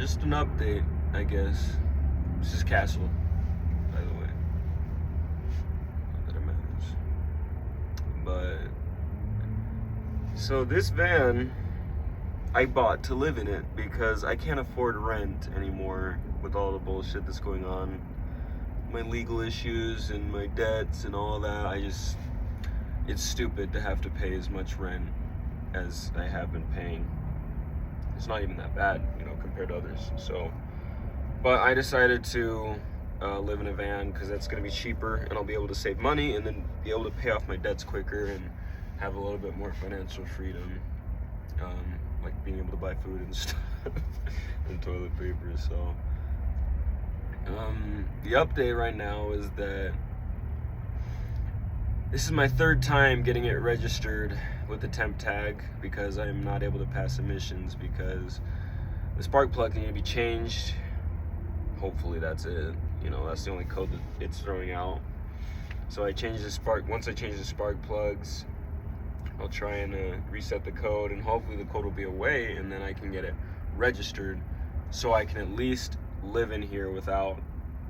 just an update, I guess. This is Castle, by the way. Not that it matters. But, so this van, I bought to live in it because I can't afford rent anymore with all the bullshit that's going on. My legal issues and my debts and all that. It's stupid to have to pay as much rent as I have been paying. It's not even that bad, compared to others. So, but I decided to live in a van because that's going to be cheaper and I'll be able to save money and then be able to pay off my debts quicker and have a little bit more financial freedom, like being able to buy food and stuff and toilet paper. So the update right now is that this is my third time getting it registered with the temp tag because I am not able to pass emissions because the spark plug needs to be changed. Hopefully that's it. That's the only code that it's throwing out. So I changed the spark. Once I change the spark plugs, I'll try and reset the code, and hopefully the code will be away, and then I can get it registered, so I can at least live in here without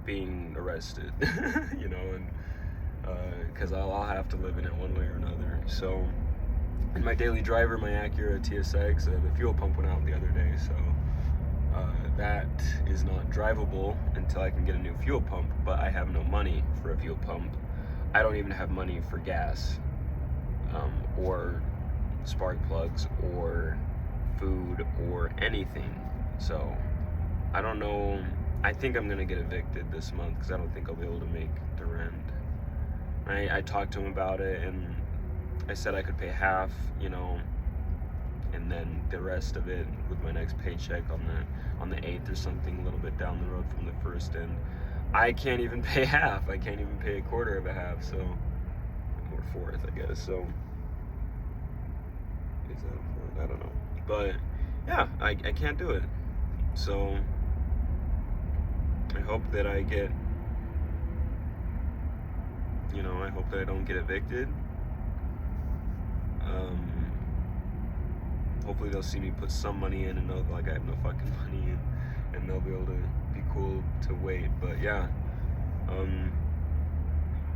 being arrested. And because I'll have to live in it one way or another. So, in my daily driver, my Acura TSX, the fuel pump went out the other day, so that is not drivable until I can get a new fuel pump, but I have no money for a fuel pump. I don't even have money for gas, or spark plugs, or food, or anything. So, I don't know. I think I'm gonna get evicted this month because I don't think I'll be able to make the rent. I talked to him about it, and I said I could pay half, and then the rest of it with my next paycheck on the 8th or something, a little bit down the road from the 1st. And I can't even pay half. I can't even pay a quarter of a half, so, or 4th, I guess. So is that 4th? I don't know, but yeah, I can't do it. So I hope that I get, I hope that I don't get evicted. Hopefully they'll see me put some money in and know like I have no fucking money, and they'll be able to be cool to wait. But yeah,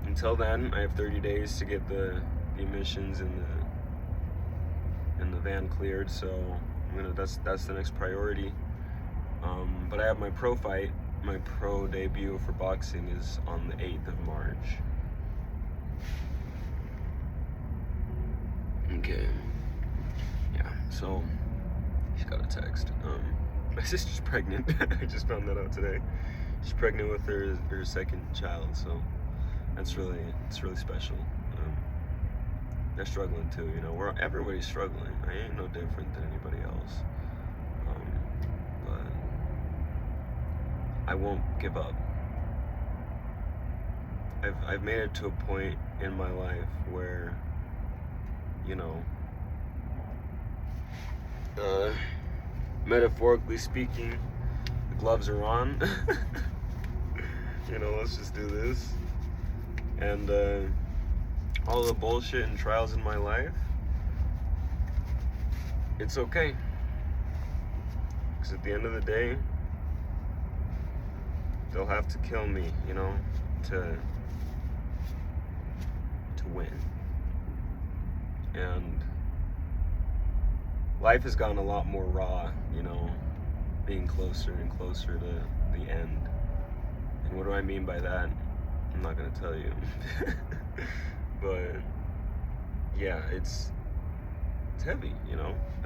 until then, I have 30 days to get the emissions and the van cleared. So that's the next priority. But I have my pro fight. My pro debut for boxing is on the 8th of March. Okay. Yeah, so she's got a text. My sister's pregnant. I just found that out today. She's pregnant with her second child, so it's really special. They're struggling too, everybody's struggling. I ain't no different than anybody else. But I won't give up. I've made it to a point in my life where, metaphorically speaking, the gloves are on. Let's just do this. And all the bullshit and trials in my life, it's okay. Because at the end of the day, they'll have to kill me, to win. And life has gotten a lot more raw, being closer and closer to the end. And what do I mean by that? I'm not gonna tell you. But yeah, it's heavy,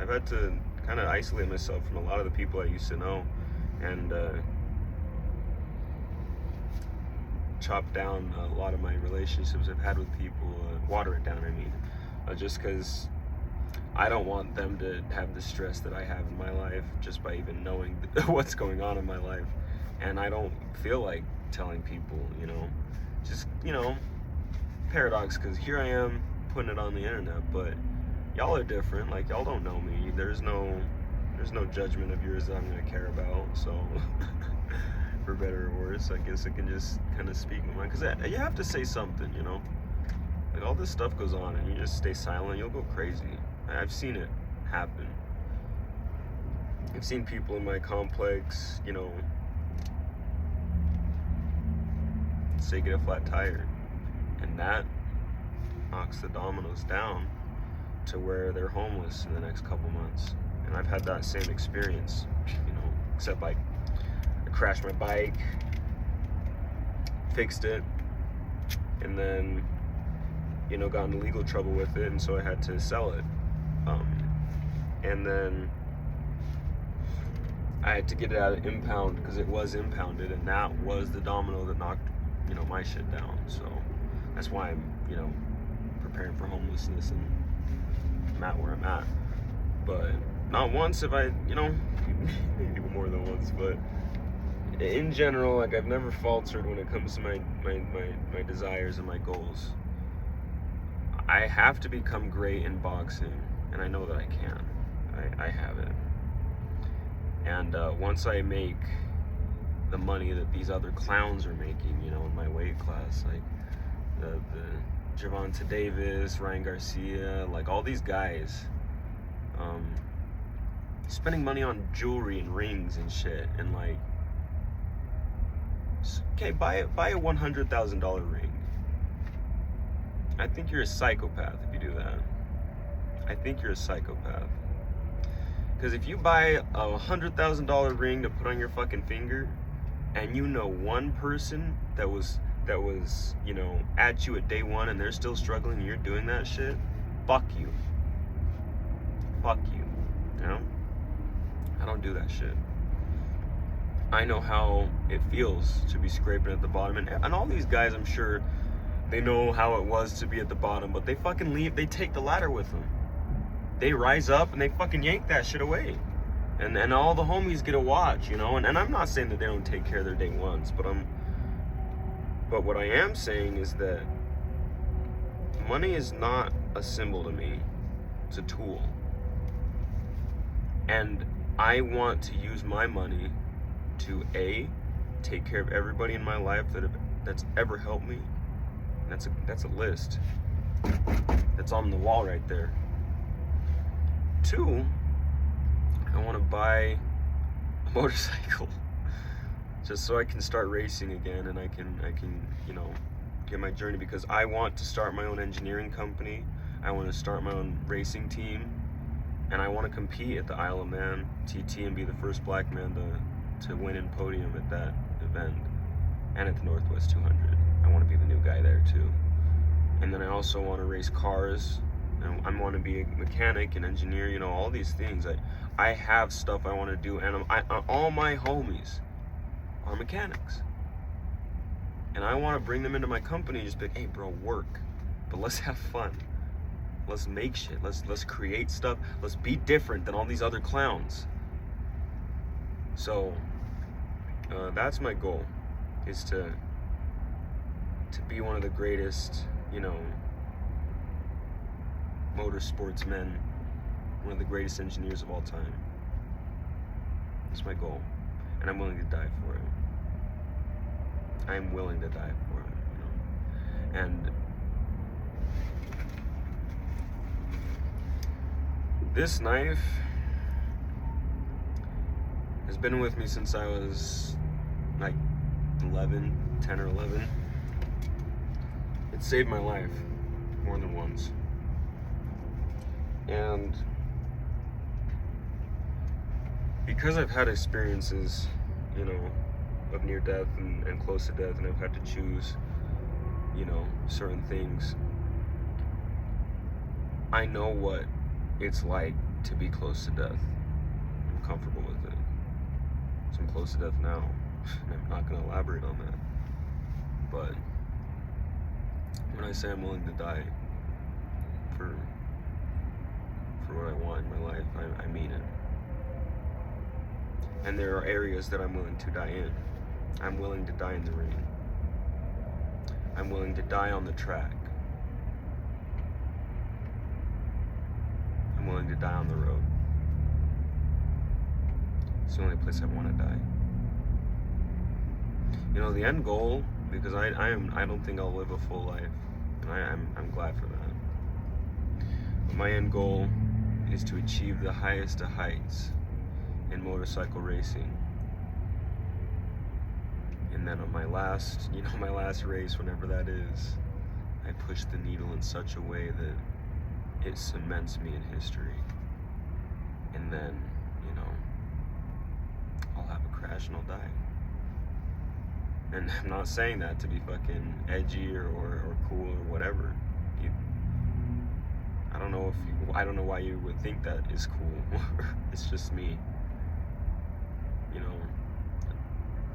I've had to kind of isolate myself from a lot of the people I used to know, and chop down a lot of my relationships I've had with people, water it down, just because I don't want them to have the stress that I have in my life just by even knowing what's going on in my life. And I don't feel like telling people, just, paradox, because here I am putting it on the internet, but y'all are different. Like, y'all don't know me. There's no judgment of yours that I'm gonna care about. So for better or worse, I guess I can just kind of speak my mind, because you have to say something, like all this stuff goes on and you just stay silent, you'll go crazy. I've seen it happen. I've seen people in my complex, say get a flat tire, and that knocks the dominoes down to where they're homeless in the next couple months. And I've had that same experience, except I crashed my bike, fixed it, and then got into legal trouble with it, and so I had to sell it, and then I had to get it out of impound because it was impounded, and that was the domino that knocked my shit down. So that's why I'm preparing for homelessness, and I'm at where I'm at. But not once have I maybe more than once, but in general, like, I've never faltered when it comes to my desires and my goals. I have to become great in boxing, and I know that I can. I have it. And once I make the money that these other clowns are making, in my weight class, like the Gervonta Davis, Ryan Garcia, like all these guys, spending money on jewelry and rings and shit, and like, okay, buy a $100,000 ring. I think you're a psychopath if you do that. I think you're a psychopath. Because if you buy a $100,000 ring to put on your fucking finger, and one person that was at you at day one, and they're still struggling, and you're doing that shit, fuck you. Fuck you. I don't do that shit. I know how it feels to be scraping at the bottom, and all these guys, I'm sure, they know how it was to be at the bottom, but they fucking leave. They take the ladder with them. They rise up and they fucking yank that shit away, and all the homies get a watch, and I'm not saying that they don't take care of their day ones, but what I am saying is that money is not a symbol to me. It's a tool, and I want to use my money to take care of everybody in my life that's ever helped me. That's a list that's on the wall right there. 2, I want to buy a motorcycle just so I can start racing again, and I can get my journey, because I want to start my own engineering company. I want to start my own racing team, and I want to compete at the Isle of Man TT and be the first black man to win in podium at that event, and at the Northwest 200. I want to be the new guy there too. And then I also want to race cars, and I want to be a mechanic and engineer, all these things. I have stuff I want to do, and all my homies are mechanics, and I want to bring them into my company and just be like, hey bro, work, but let's have fun. Let's make shit. Let's create stuff. Let's be different than all these other clowns. So that's my goal, is to be one of the greatest, motorsports men, one of the greatest engineers of all time. That's my goal, and I'm willing to die for it. I'm willing to die for it, And this knife has been with me since I was like 10 or 11. It saved my life more than once. And because I've had experiences, of near death and close to death, and I've had to choose, certain things, I know what it's like to be close to death. I'm comfortable with it. So I'm close to death now. I'm not going to elaborate on that. But when I say I'm willing to die for what I want in my life, I mean it. And there are areas that I'm willing to die in. I'm willing to die in the ring. I'm willing to die on the track. I'm willing to die on the road. It's the only place I want to die. The end goal, because I don't think I'll live a full life, and I'm glad for that. But my end goal is to achieve the highest of heights in motorcycle racing. And then on my last race, whenever that is, I pushed the needle in such a way that it cements me in history. And then, I'll have a crash and I'll die. And I'm not saying that to be fucking edgy or cool or whatever. I don't know why you would think that is cool. It's just me.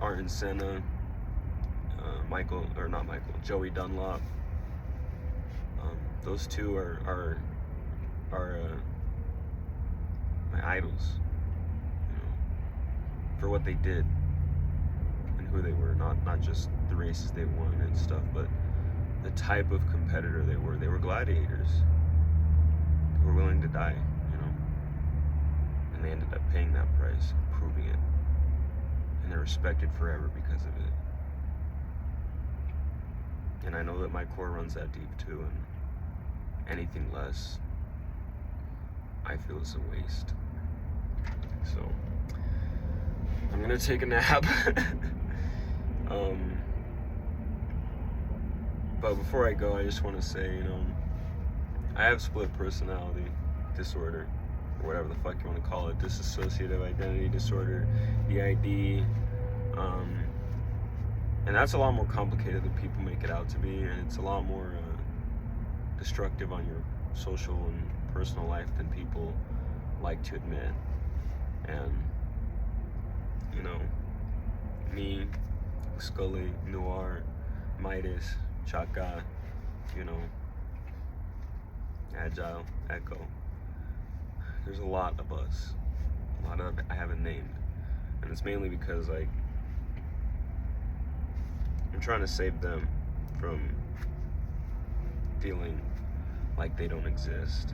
Ayrton Senna, Joey Dunlop. Those two are my idols, for what they did and who they were. Not just the races they won and stuff, but the type of competitor they were. They were gladiators. They were willing to die, and they ended up paying that price, proving it. And they're respected forever because of it. And I know that my core runs that deep too, and anything less, I feel is a waste. So I'm gonna take a nap. But before I go, I just want to say, I have split personality disorder, or whatever the fuck you want to call it, dissociative identity disorder, DID, and that's a lot more complicated than people make it out to be, and it's a lot more destructive on your social and personal life than people like to admit. And me, Scully, Noir, Midas, Chaka, Agile, Echo, there's a lot of us, a lot of I haven't named, and it's mainly because I'm trying to save them from feeling like they don't exist.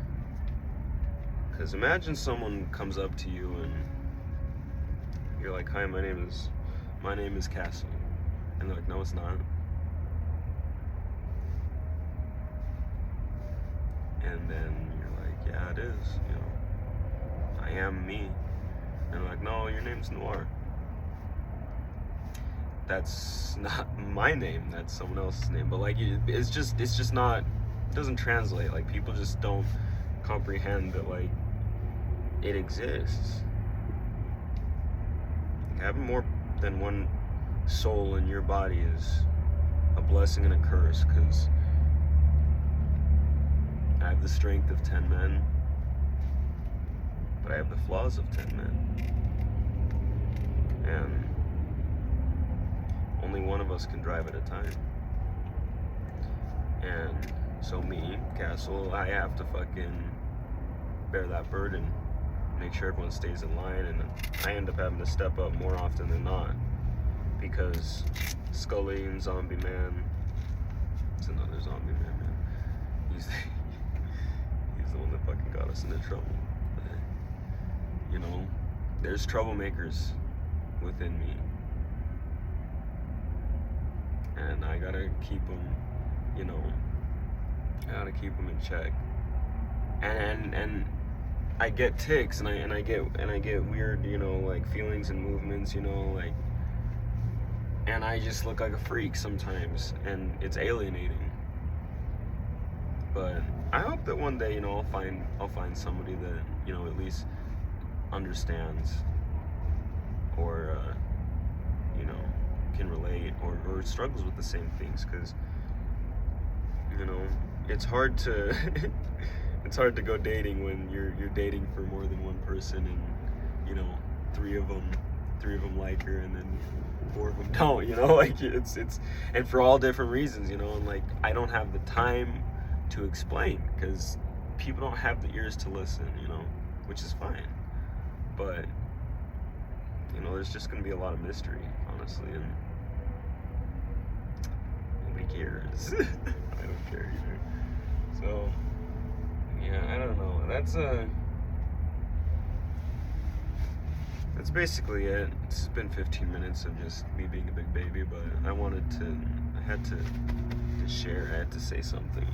Because imagine someone comes up to you and you're like, "Hi, my name is Castle," and they're like, "No, it's not." And then you're like, "Yeah, it is. I am me." And they're like, "No, your name's Noir." That's not my name. That's someone else's name. But it's just not. It doesn't translate. Like, people just don't comprehend that it exists. Having more than one soul in your body is a blessing and a curse, because I have the strength of 10 men, but I have the flaws of 10 men. And only one of us can drive at a time. And so me, Castle, I have to fucking bear that burden, make sure everyone stays in line, and I end up having to step up more often than not, because Scully and Zombie Man, it's another Zombie Man, he's the one that fucking got us into trouble. There's troublemakers within me, and I gotta keep them, I gotta keep them in check. And I get tics, and I get weird, feelings and movements, and I just look like a freak sometimes, and it's alienating. But I hope that one day, I'll find somebody that, at least understands, or can relate, or struggles with the same things, because it's hard to it's hard to go dating when you're dating for more than one person, and three of them like her, and then 4 of them don't, it's and for all different reasons, and I don't have the time to explain, because people don't have the ears to listen, which is fine. But there's just gonna be a lot of mystery, honestly, and nobody cares. I don't care either. So yeah, I don't know. That's basically it. It's been 15 minutes of just me being a big baby, but I had to share. I had to say something,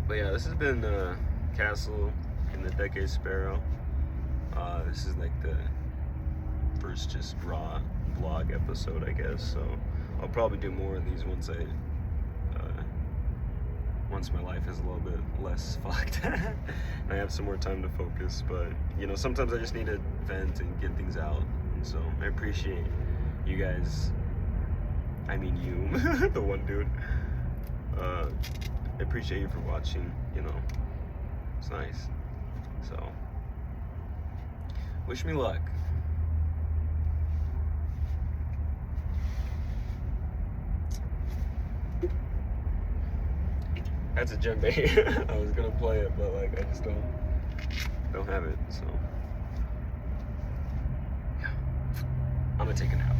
But yeah, this has been Castle in the Decade Sparrow. This is like the first just raw vlog episode, I guess. So I'll probably do more of these once once my life is a little bit less fucked and I have some more time to focus. But you know, sometimes I just need to vent and get things out. And so I appreciate you guys. I mean you, the one dude. I appreciate you for watching. You know, it's nice. So wish me luck. That's a djembe. I was gonna play it, but like I just don't have it. So yeah, I'm gonna take a nap.